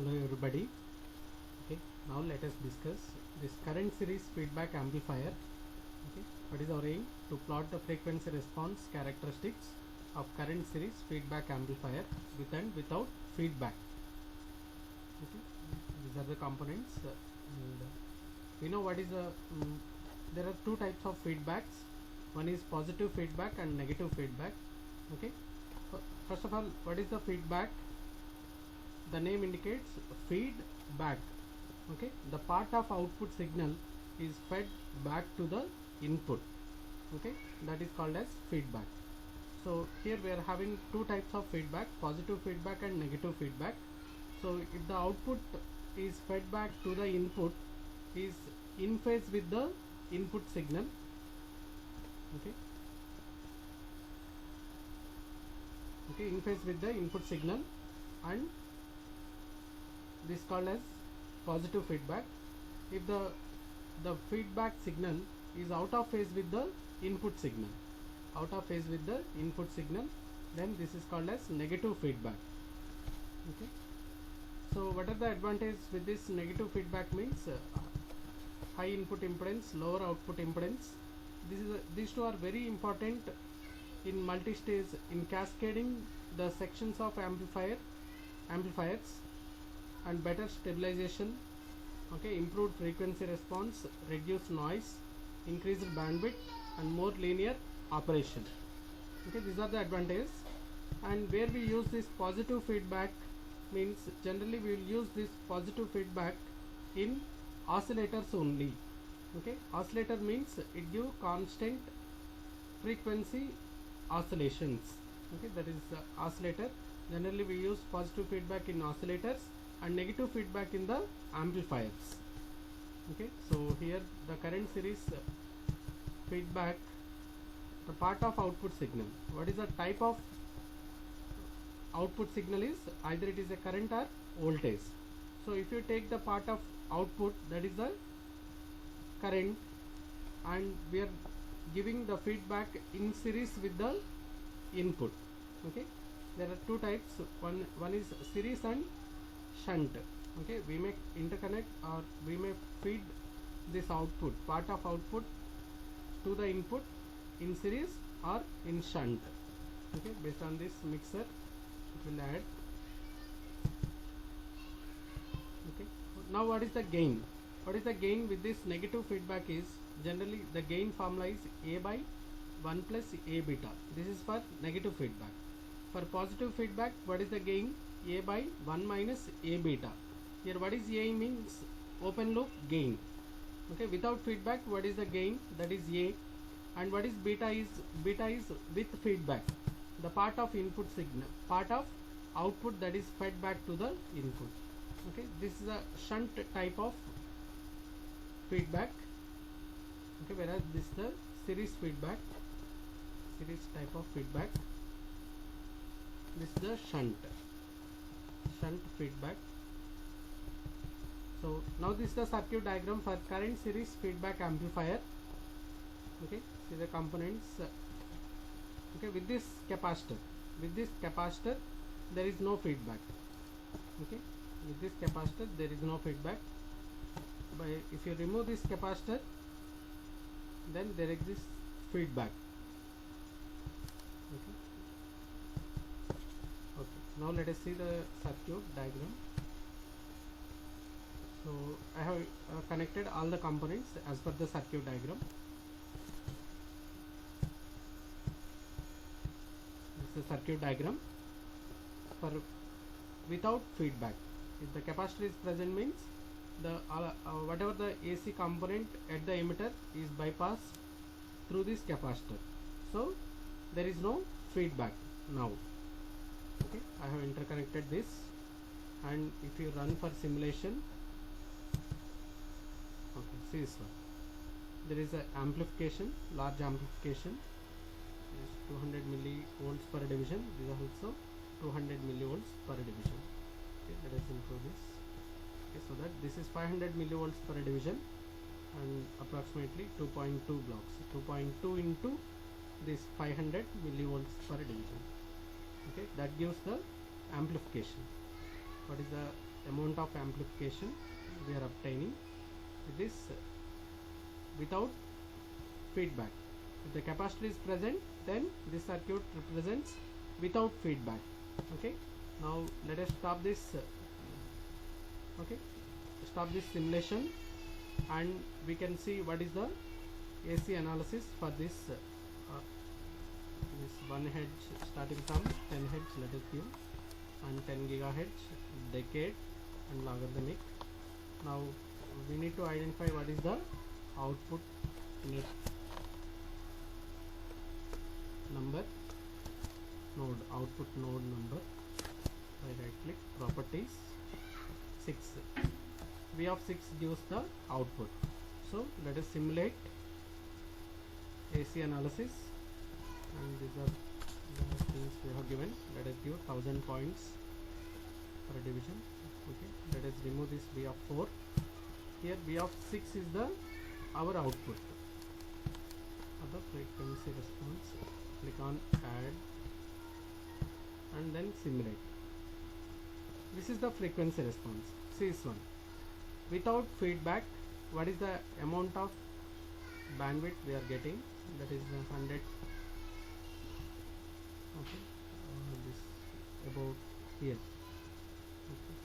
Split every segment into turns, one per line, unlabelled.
Hello everybody. Okay, now let us discuss this current series feedback amplifier. Okay, what is our aim? To plot the frequency response characteristics of current series feedback amplifier with and without feedback. Okay, these are the components, and we know what is a there are two types of feedbacks. One is positive feedback and negative feedback. Okay, first of all, what is the feedback? The name indicates feedback. Okay, the part of output signal is fed back to the input. Okay, that is called as feedback. So here we are having two types of feedback, positive feedback and negative feedback. So if the output is fed back to the input, is in phase with the input signal. Okay, in phase with the input signal, and this is called as positive feedback. If the feedback signal is out of phase with the input signal, then this is called as negative feedback. Okay, so what are the advantages with this negative feedback? Means high input impedance, lower output impedance. These two are very important in multi-stage, in cascading the sections of amplifiers, and better stabilization. Okay, improved frequency response, reduced noise, increased bandwidth, and more linear operation. Okay, these are the advantages. And where we use this positive feedback means generally we will use this positive feedback in oscillators only. Okay, oscillator means it gives constant frequency oscillations. Okay, that is oscillator. Generally we use positive feedback in oscillators and negative feedback in the amplifiers. Okay, so here the current series feedback, the part of output signal. What is the type of output signal? Is either it is a current or voltage. So if you take the part of output, that is the current, and we are giving the feedback in series with the input. Okay, there are two types. One is series and shunt. Okay, we may interconnect or we may feed this output, part of output, to the input in series or in shunt. Okay, based on this mixer it will add. Okay, now what is the gain? What is the gain with this negative feedback? Is generally the gain formula is A by 1 plus A beta. This is for negative feedback. For positive feedback, what is the gain? A by 1 minus A beta. Here what is A means? Open loop gain. Okay, without feedback, what is the gain? That is A. And what is beta? Is beta is with feedback, the part of input signal, part of output that is fed back to the input. Okay, this is a shunt type of feedback. Okay, whereas this is the series feedback, series type of feedback. This is the shunt feedback. So now this is the circuit diagram for current series feedback amplifier. Okay, see the components. Okay, with this capacitor there is no feedback. Okay, with this capacitor there is no feedback. But if you remove this capacitor, then there exists feedback. Okay, now let us see the circuit diagram. So I have connected all the components as per the circuit diagram. This is the circuit diagram for without feedback. If the capacitor is present, means the whatever the AC component at the emitter is bypassed through this capacitor. So there is no feedback now. Okay, I have interconnected this, and if you run for simulation, okay, see this one. There is a amplification, large amplification. It is 200 millivolts per division. This is also 200 millivolts per division. Okay, let us improve this. Okay, so that this is 500 millivolts per division and approximately 2.2 blocks. 2.2 into this 500 millivolts per division. Okay, that gives the amplification. What is the amount of amplification we are obtaining with this without feedback. If the capacitor is present, then this circuit represents without feedback. Okay, now let us stop this stop this simulation, and we can see what is the AC analysis for this this 1 Hz starting from 10 Hz, let us give, and 10 gigahertz, decade, and logarithmic. Now we need to identify what is the output net number node, output node number, by right click, properties, 6. V of 6 gives the output. So let us simulate AC analysis, and these are the things we have given. Let us give 1000 points per division. Okay, let us remove this V of 4. Here V of 6 is the our output. Other frequency response, click on add and then simulate. This is the frequency response. See this one. Without feedback, what is the amount of bandwidth we are getting? That is 100. Okay, this about here. Okay.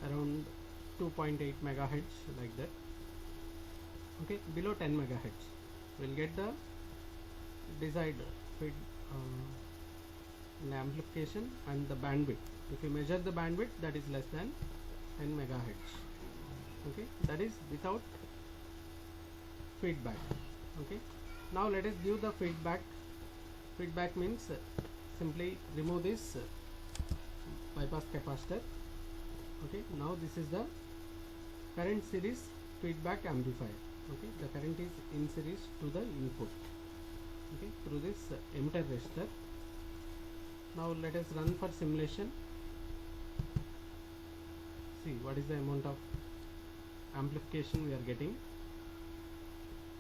Around 2.8 megahertz, like that. Okay, below 10 megahertz we'll get the desired feed amplification and the bandwidth. If you measure the bandwidth, that is less than 10 megahertz. Okay, that is without feedback. Okay, now let us give the feedback. Feedback means simply remove this bypass capacitor. Okay, now this is the current series feedback amplifier. Okay, the current is in series to the input. Okay, through this emitter resistor. Now let us run for simulation. See what is the amount of amplification we are getting.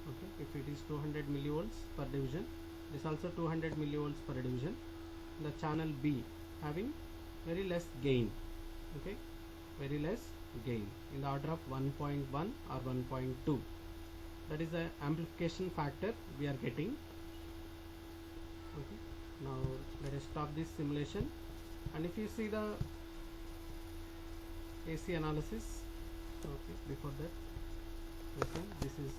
Okay, if it is 200 millivolts per division, this also 200 millivolts per division. The channel B having very less gain. Okay, very less gain in the order of 1.1 or 1.2. That is the amplification factor we are getting. Okay, now let us stop this simulation, and if you see the AC analysis, okay, before that, okay, this is,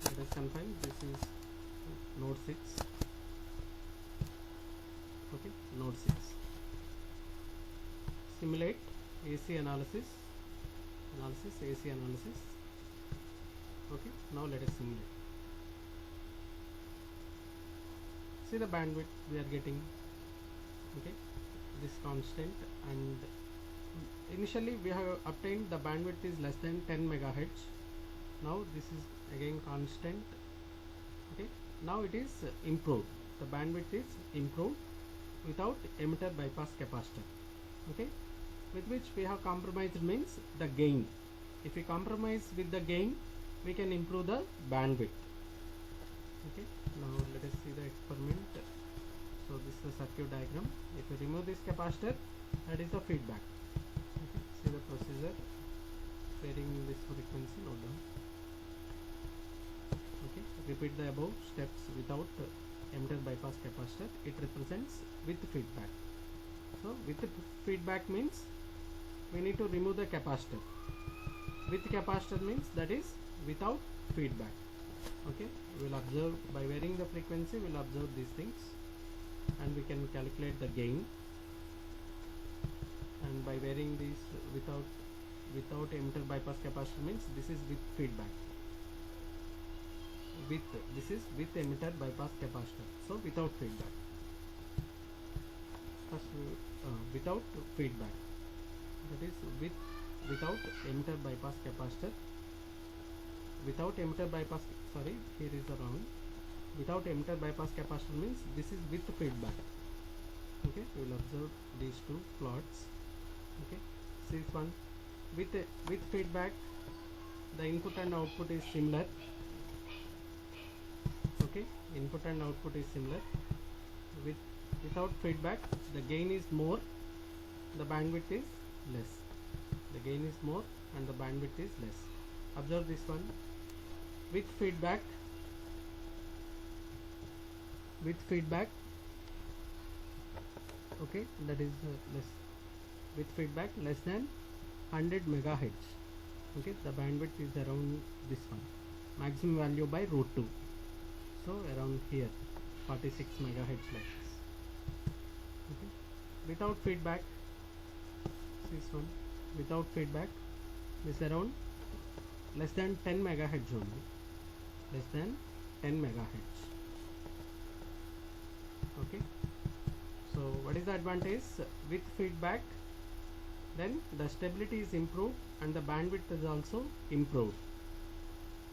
let us confine, this is node 6. Okay, node 6. Simulate AC analysis, AC analysis. Okay, now let us simulate. See the bandwidth we are getting. Okay, this constant, and initially we have obtained the bandwidth is less than 10 megahertz. Now this is again constant. Okay, now it is improved. The bandwidth is improved without emitter bypass capacitor. Okay, with which we have compromised means the gain. If we compromise with the gain, we can improve the bandwidth. Okay, now let us see the experiment. So this is the circuit diagram. If you remove this capacitor, that is the feedback. Okay, see the procedure. Varying this frequency, note down. Okay, repeat the above steps without emitter bypass capacitor. It represents with feedback. So with the feedback means we need to remove the capacitor. With capacitor means that is without feedback. Okay, we will observe by varying the frequency, we will observe these things, and we can calculate the gain. And by varying these without emitter bypass capacitor means this is with feedback. This is with emitter bypass capacitor. So without feedback. First, without feedback. That is without emitter bypass capacitor. Without emitter bypass, sorry, here is the wrong. Without emitter bypass capacitor means this is with feedback. Okay, we will observe these two plots. Okay, see this one. With feedback, the input and output is similar. Okay, input and output is similar. Without feedback, the gain is more the bandwidth is less. The gain is more and the bandwidth is less. Observe this one. With feedback, okay, that is less. With feedback less than 100 megahertz, okay, the bandwidth is around this one, maximum value by root 2, so around here 46 megahertz like this. Okay, without feedback, this one, without feedback is around less than 10 megahertz only, less than 10 megahertz. Okay, so what is the advantage? With feedback, then the stability is improved and the bandwidth is also improved,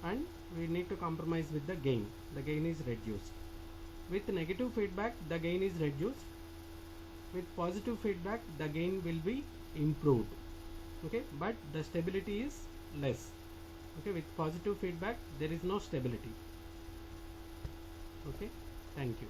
and we need to compromise with the gain. The gain is reduced. With negative feedback, the gain is reduced. With positive feedback, the gain will be improved. Okay, but the stability is less. Okay, with positive feedback there is no stability. Okay, thank you.